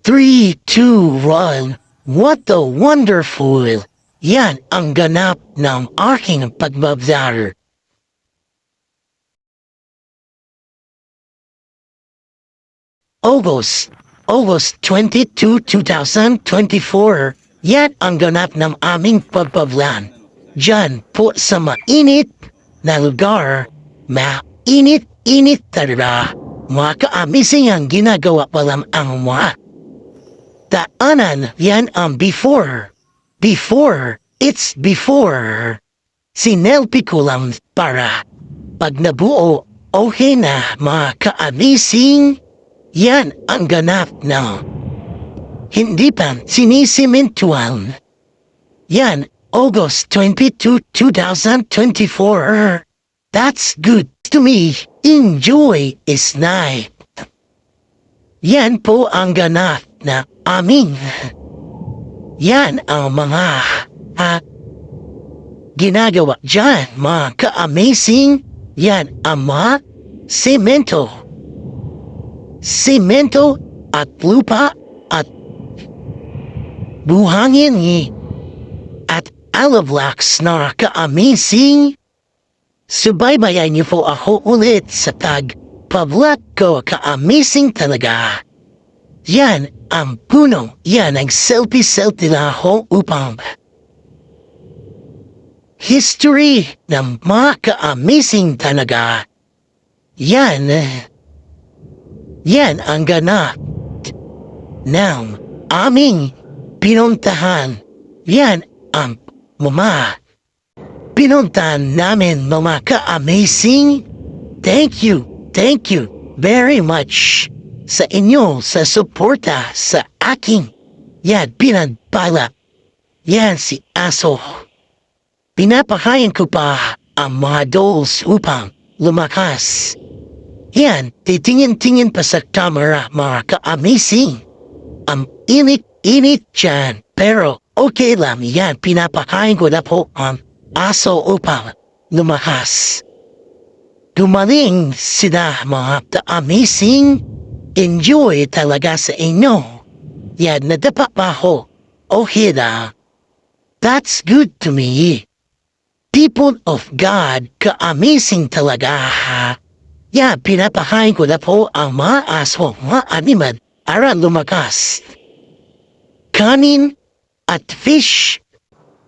3, 2, 1. What the wonderful! Yan ang ganap ng aking pagbabzar. August 22, 2024. Yan ang ganap ng aming pagbablan. Diyan po sa mainit na lugar, mainit-init talaga. Mga ka-amazing ang ginagawa pa lang ang mga daanan. Yan ang before. It's before. Sinelfie ko lang para pag nabuo, okay na mga ka-amazing. Yan ang ganap na hindi pa sinisimentuan. Yan, August 22, 2024. That's good to me. Enjoy is night. Yan po ang ganap na aming. Yan ang mga ginagawa dyan, mga ka-amazing. Yan ang mga semento at lupa at buhangin at alablaks na ka-amazing. Subaybayan niyo po ako ulit sa pag-vlog ko, ka-amazing talaga. Yan ang puno, yan ang selfie na ako upang history ng mga ka-amazing talaga. Yan ang ganap ng aming pinuntahan. Yan ang pinuntahan namin mga ka-amazing. Thank you very much sa inyo sa suporta sa aking pinagpala. Yan si Aso. Pinapakain ko pa ang mga dolls upang lumakas. Yan, titingin-tingin pa sa camera mga ka-amazing. Ang init dyan, pero okay lang yan. Pinapakain ko na po ang aso upang lumakas. Gumaling sila mga ka-amazing. Enjoy talaga sa inyo. Yan, nadapa pa ako. Okay lang. That's good to me. People of God, ka-amazing talaga. Yan, pinapakain ko na po ang mga aso, mga animal, para lumakas. Kanin at fish.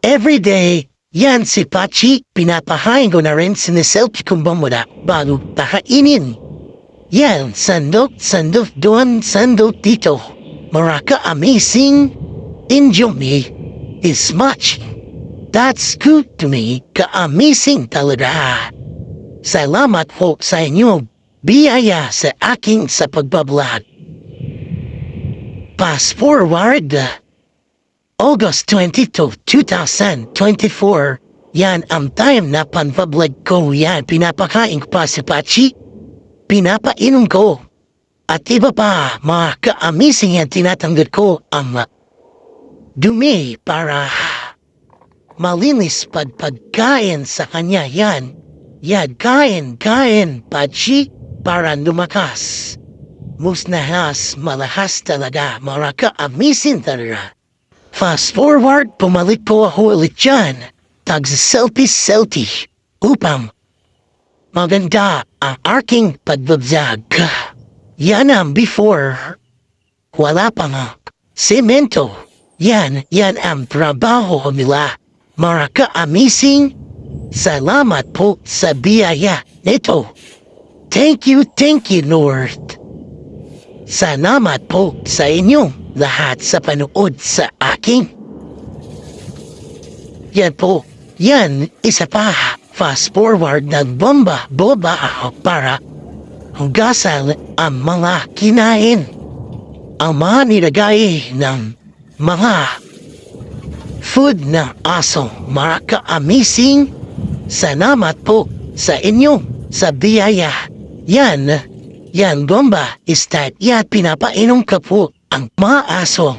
Every day, yan si Pachi, pinapakain ko na rin, siniselfie kong muna bago pakainin. Yan, sandok doon, sandok dito. Maraka amazing. Enjoy me is much. That's good to me, ka-amazing talaga. Salamat po sa inyo, biyaya sa aking sa pagbablog. Fast forward, August 22, 2024, yan ang time na panpablog ko. Yan, pinapakain ko pa si Pachi, pinapainom ko. At iba pa, mga ka-amazing yan, tinatanggal ko ang dumi para malinis pagkain sa kanya. Yan, kain, Pachi, para lumakas. Musnahas, malahas talaga, mga ka-amazing talaga. Fast forward, pumalik po ako ulit dyan. Tag-selfie upang maganda ang aking pagbablog. Yan ang before. Wala pa nga semento. Yan ang trabaho nila. Mga ka-amazing. Salamat po sa biyaya nito. Thank you, Lord. Salamat po sa inyong lahat sa panood sa aking. Yan po, yan isa pa. Fast forward, boba ako para hugasan ang mga kinain. Ang mga nilagay ng mga food ng aso. Mga ka-amazing. Salamat po sa inyo sa biyaya. Yan, bomba, start. Yan, pinapainom ka po ang mga aso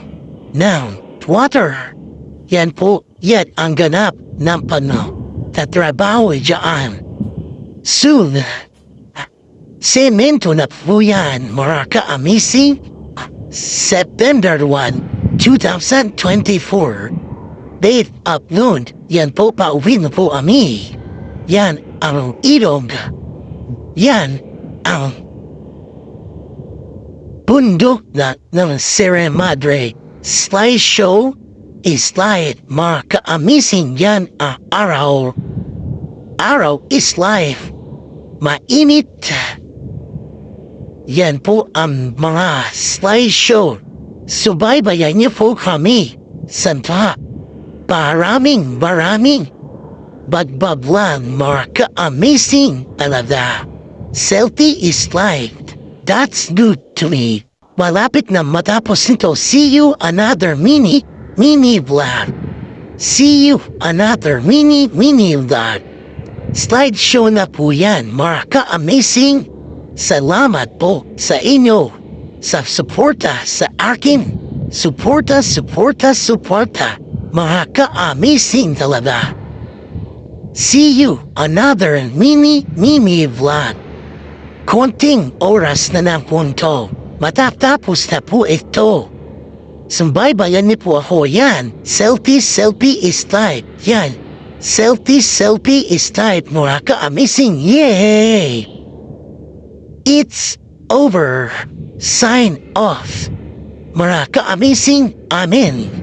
ng water. Yan po, yan ang ganap ng tatrabaho dyan. Soon, semento na po yan, mga ka-amazing. September 1, 2024. Date upload. Yan po, pauwi na po kami. Yan ang ilog. Yan ang bundok na ng Sierra Madre. Slideshow is light. Mga ka-amazing yan ang araw. Araw is life. Mainit. Yan po ang mga slideshow. Subaybayan niyo po kami. Santa. Maraming bagbablang mga ka-amazing talaga. Selfie is life. That's good to me. Malapit na matapos nito. See you another mini vlog. See you another mini vlog. Slideshow na po yan, mga ka-amazing. Salamat po sa inyo sa suporta sa akin. Suporta. Mga ka-amazing talaga. See you another mini vlog. Konting oras na lang po ito. Matatapos na po ito. Sumbaybayan niyo po ako yan. Selfie is life. Yan. Selfie is life. Mga ka-amazing. Yay! It's over. Sign off. Mga ka-amazing. Amen.